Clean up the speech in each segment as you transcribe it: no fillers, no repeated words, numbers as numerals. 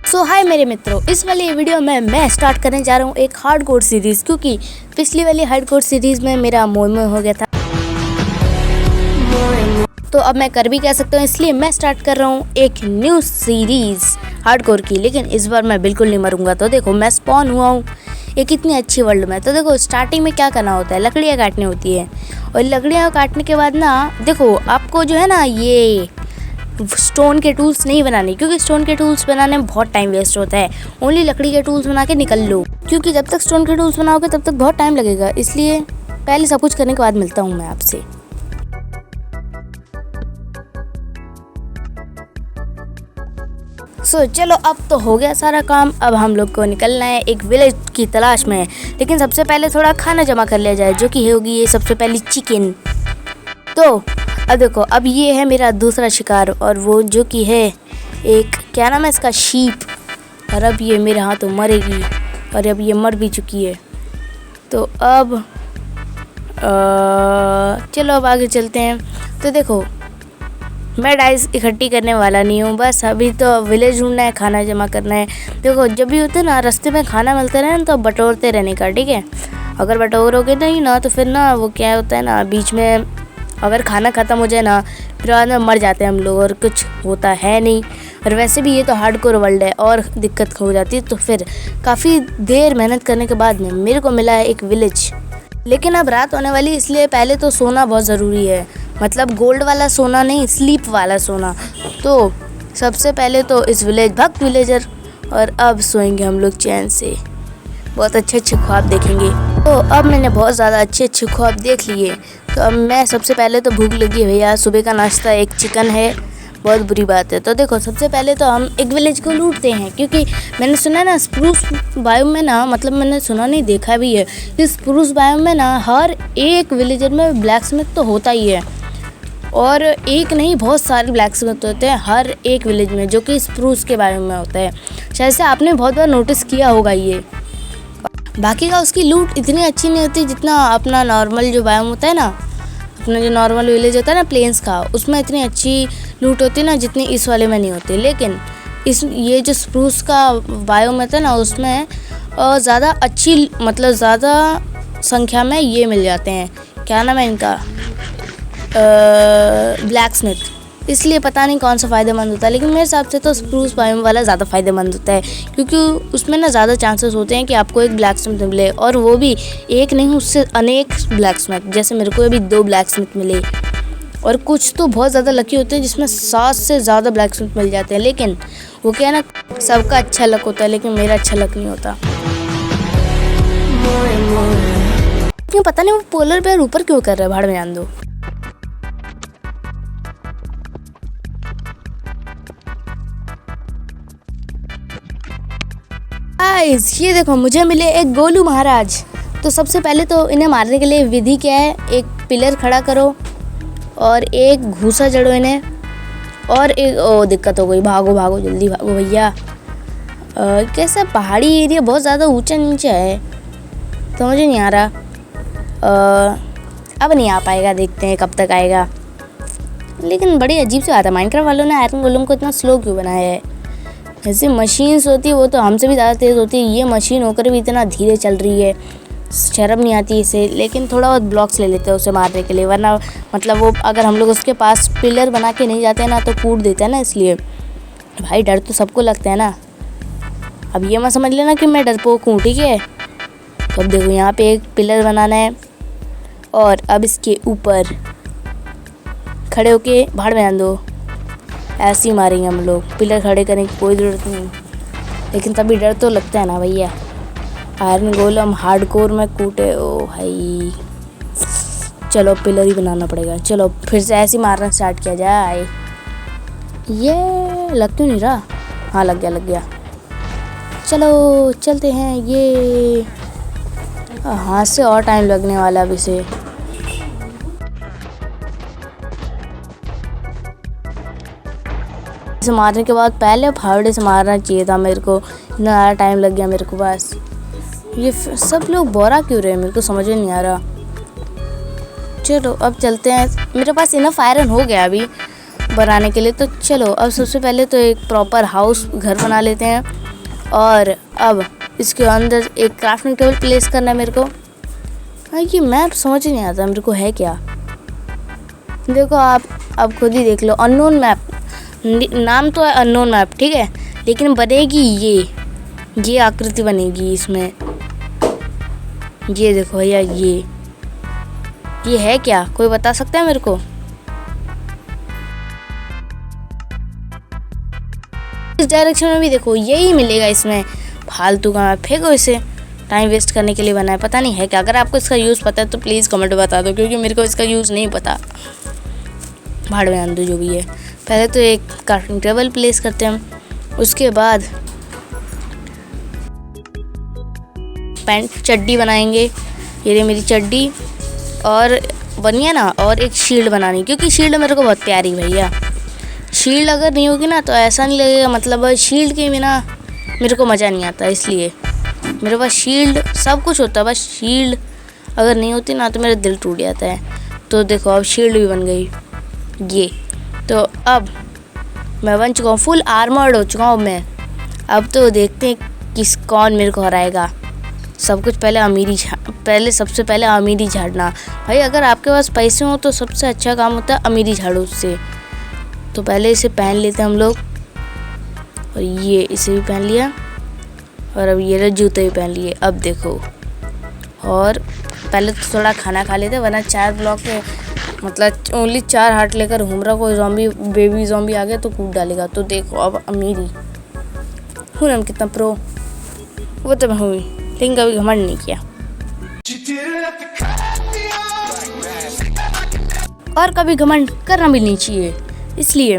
सो हाय मेरे मित्रों, इस वाली वीडियो में मैं स्टार्ट करने जा रहा हूँ एक हार्डकोर सीरीज़, क्योंकि पिछली वाली हार्डकोर सीरीज़ में मेरा मोह हो गया था। तो अब मैं कर भी कह सकता हूँ, इसलिए मैं स्टार्ट कर रहा हूँ एक न्यू सीरीज़ हार्डकोर की। लेकिन इस बार मैं बिल्कुल नहीं मरूंगा। तो देखो, मैं स्पॉन हुआ हूँ एक इतनी अच्छी वर्ल्ड में। तो देखो, स्टार्टिंग में क्या करना होता है, लकड़ियाँ काटनी होती है। और लकड़ियाँ काटने के बाद ना, देखो आपको जो है ना, ये स्टोन के टूल्स नहीं बनाने, क्योंकि स्टोन के टूल्स बनाने में बहुत टाइम वेस्ट होता है। ओनली लकड़ी के टूल्स बना के निकल लो, क्योंकि जब तक स्टोन के टूल्स बनाओगे तब तक बहुत टाइम लगेगा। इसलिए पहले सब कुछ करने के बाद मिलता हूँ मैं आपसे। चलो, अब तो हो गया सारा काम। अब हम लोग को निकलना है एक विलेज की तलाश में। लेकिन सबसे पहले थोड़ा खाना जमा कर लिया जाए, जो कि होगी ये सबसे पहली चिकन। तो अब देखो, अब ये है मेरा दूसरा शिकार, और वो जो कि है एक, क्या नाम है इसका, शीप। और अब ये मेरे हाथों मरेगी, और अब ये मर भी चुकी है। तो अब चलो अब आगे चलते हैं। तो देखो, मैं डाइस इकट्ठी करने वाला नहीं हूँ, बस अभी तो विलेज ढूंढना है, खाना जमा करना है। देखो, जब भी होता है ना रास्ते में खाना मिलता रहे ना, तो बटोरते रहने का, ठीक है। अगर बटोरोगे नहीं ना, तो फिर ना वो क्या होता है ना, बीच में अगर खाना ख़त्म हो जाए ना, फिर बाद में मर जाते हैं हम लोग, और कुछ होता है नहीं। और वैसे भी ये तो हार्डकोर वर्ल्ड है, और दिक्कत हो जाती है। तो फिर काफ़ी देर मेहनत करने के बाद में मेरे को मिला है एक विलेज। लेकिन अब रात होने वाली, इसलिए पहले तो सोना बहुत ज़रूरी है। मतलब गोल्ड वाला सोना नहीं, स्लीप वाला सोना। तो सबसे पहले तो इस भक्त विलेजर, और अब सोएंगे हम लोग चैन से, बहुत अच्छे ख्वाब देखेंगे। तो अब मैंने बहुत ज़्यादा अच्छे ख्वाब देख लिए। तो अब मैं सबसे पहले तो भूख लगी है भैया, सुबह का नाश्ता एक चिकन है, बहुत बुरी बात है। तो देखो, सबसे पहले तो हम एक विलेज को लूटते हैं, क्योंकि मैंने सुना है ना, स्प्रूस बायोम में ना, मतलब मैंने सुना नहीं, देखा भी है कि स्प्रूस बायोम में ना हर एक विलेजर में ब्लैक स्मिथ तो होता ही है। और एक नहीं, बहुत सारे ब्लैक स्मिथ होते हैं हर एक विलेज में, जो कि स्प्रूस के बायोम में होता है। शायद से आपने बहुत बार नोटिस किया होगा ये। बाकी का उसकी लूट इतनी अच्छी नहीं होती जितना अपना नॉर्मल जो बायोम होता है ना, अपना जो नॉर्मल विलेज होता है ना प्लेन्स का, उसमें इतनी अच्छी लूट होती है ना, जितनी इस वाले में नहीं होती। लेकिन ये जो स्प्रूस का बायोम होता है ना, उसमें ज़्यादा अच्छी, मतलब ज़्यादा संख्या में ये मिल जाते हैं, क्या नाम है इनका, ब्लैक स्मिथ। इसलिए पता नहीं कौन सा फ़ायदेमंद होता है, लेकिन मेरे हिसाब से तो स्प्रूस बायोम वाला ज़्यादा फ़ायदेमंद होता है, क्योंकि उसमें ना ज़्यादा चांसेस होते हैं कि आपको एक ब्लैक स्मिथ मिले, और वो भी एक नहीं, उससे अनेक ब्लैक स्मिथ। जैसे मेरे को अभी 2 ब्लैक स्मिथ मिले, और कुछ तो बहुत ज़्यादा लकी होते हैं जिसमें 7 से ज़्यादा ब्लैक स्मिथ मिल जाते हैं। लेकिन वो क्या है ना, सबका अच्छा लक होता है, लेकिन मेरा अच्छा लक नहीं होता। क्यों पता नहीं वो पोलर बेयर ऊपर क्यों कर रहा है, भाड़ में जान दो। ये देखो, मुझे मिले एक गोलू महाराज। तो सबसे पहले तो इन्हें मारने के लिए विधि क्या है, एक पिलर खड़ा करो और एक घूसा जड़ो इन्हें, और एक दिक्कत हो गई, भागो भागो जल्दी भागो भैया। कैसा पहाड़ी एरिया, बहुत ज़्यादा ऊंचा नीचा है, तो मुझे नहीं आ रहा। अब नहीं आ पाएगा, देखते हैं कब तक आएगा। लेकिन बड़ी अजीब सी बात है, माइनक्राफ्ट वालों ने आयरन गोलम को इतना स्लो क्यों बनाया है। ऐसे मशीन्स होती है, वो तो हमसे भी ज़्यादा तेज़ होती है, ये मशीन होकर भी इतना धीरे चल रही है, शर्म नहीं आती इसे। लेकिन थोड़ा बहुत ब्लॉक्स ले लेते हैं उसे मारने के लिए, वरना मतलब वो, अगर हम लोग उसके पास पिलर बना के नहीं जाते हैं ना, तो कूद देते हैं ना। इसलिए भाई, डर तो सबको लगता है ना। अब ये मत समझ लेना कि मैं डरपोक हूँ, ठीक है। तो अब देखो, यहाँ पे एक पिलर बनाना है, और अब इसके ऊपर खड़े होके भाड़ में आन दो। ऐसे ही मारेंगे हम लोग, पिलर खड़े करने की कोई ज़रूरत नहीं, लेकिन तभी डर तो लगता है ना भैया। आयरन गोलम हार्डकोर में कूटे, ओ भाई। चलो, पिलर ही बनाना पड़ेगा। चलो फिर से ऐसे ही मारना स्टार्ट किया जाए। ये लग क्यों नहीं रहा, हाँ लग गया। चलो चलते हैं। ये हाथ से और टाइम लगने वाला अब इसे। इसे मारने के बाद पहले फावड़े से मारना चाहिए था मेरे को, इतना ज़्यादा टाइम लग गया मेरे को। बस ये सब लोग बोरा क्यों रहे हैं, मेरे को समझ में नहीं आ रहा। चलो अब चलते हैं, मेरे पास इनफ आयरन हो गया अभी, बनाने के लिए। तो चलो अब सबसे पहले तो एक प्रॉपर हाउस घर बना लेते हैं और अब इसके अंदर एक क्राफ्टिंग टेबल प्लेस करना है मेरे को। ये मैप समझ नहीं आता मेरे को है क्या। देखो आप अब खुद ही देख लो, अननोन मैप नाम तो है अननोन मैप, ठीक है, लेकिन बनेगी ये आकृति बनेगी इसमें। ये देखो भैया ये है क्या, कोई बता सकता है मेरे को? इस डायरेक्शन में भी देखो यही मिलेगा इसमें, फालतू का मैप फेंको इसे, टाइम वेस्ट करने के लिए बना है, पता नहीं है क्या। अगर आपको इसका यूज़ पता है तो प्लीज़ कमेंट बता दो, क्योंकि मेरे को इसका यूज़ नहीं पता। भाड़ में आंदो जो भी है। पहले तो एक क्राफ्टिंग टेबल प्लेस करते हैं हम, उसके बाद पैंट चड्डी बनाएंगे। ये रही मेरी चड्डी और बनिया ना, और एक शील्ड बनानी, क्योंकि शील्ड मेरे को बहुत प्यारी भैया। शील्ड अगर नहीं होगी ना तो ऐसा नहीं लगेगा, मतलब शील्ड के बिना मेरे को मज़ा नहीं आता। इसलिए मेरे पास शील्ड सब कुछ होता है, बस शील्ड अगर नहीं होती ना तो मेरा दिल टूट जाता है। तो देखो अब शील्ड भी बन गई ये। तो अब मैं बन चुका हूँ, फुल आर्मर्ड हो चुका हूँ मैं। अब तो देखते हैं कौन मेरे को हराएगा। सब कुछ पहले सबसे पहले अमीरी झाड़ना। भाई अगर आपके पास पैसे हो तो सबसे अच्छा काम होता है अमीरी झाड़ू से। तो पहले इसे पहन लेते हैं हम लोग, और ये इसे भी पहन लिया, और अब ये जूते भी पहन लिए। अब देखो, और पहले तो थोड़ा खाना खा लेते, वरना 4 ब्लॉक के मतलब ओनली 4 हार्ट लेकर घूम रहा, कोई ज़ॉम्बी बेबी ज़ॉम्बी आ गया तो कूद डालेगा। तो देखो अब अमीरी हूँ ना कितना प्रो, वो तो मैं हुई, लेकिन कभी घमंड नहीं किया और कभी घमंड करना भी नहीं चाहिए। इसलिए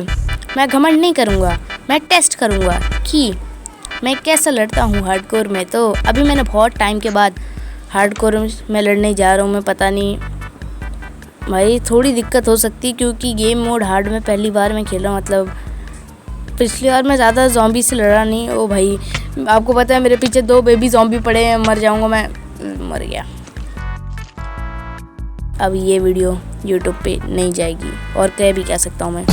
मैं घमंड नहीं करूँगा, मैं टेस्ट करूँगा कि मैं कैसा लड़ता हूँ हार्डकोर में। तो अभी मैंने बहुत टाइम के बाद हार्डकोर में लड़ने जा रहा हूँ मैं। पता नहीं भाई थोड़ी दिक्कत हो सकती है, क्योंकि गेम मोड हार्ड में पहली बार मैं खेल रहा हूँ। मतलब पिछली बार मैं ज़्यादा ज़ॉम्बी से लड़ा नहीं। ओ भाई आपको पता है मेरे पीछे 2 बेबी ज़ॉम्बी पड़े हैं, मर जाऊँगा मैं। मर गया। अब ये वीडियो यूट्यूब पे नहीं जाएगी, और कह भी कह सकता हूँ मैं।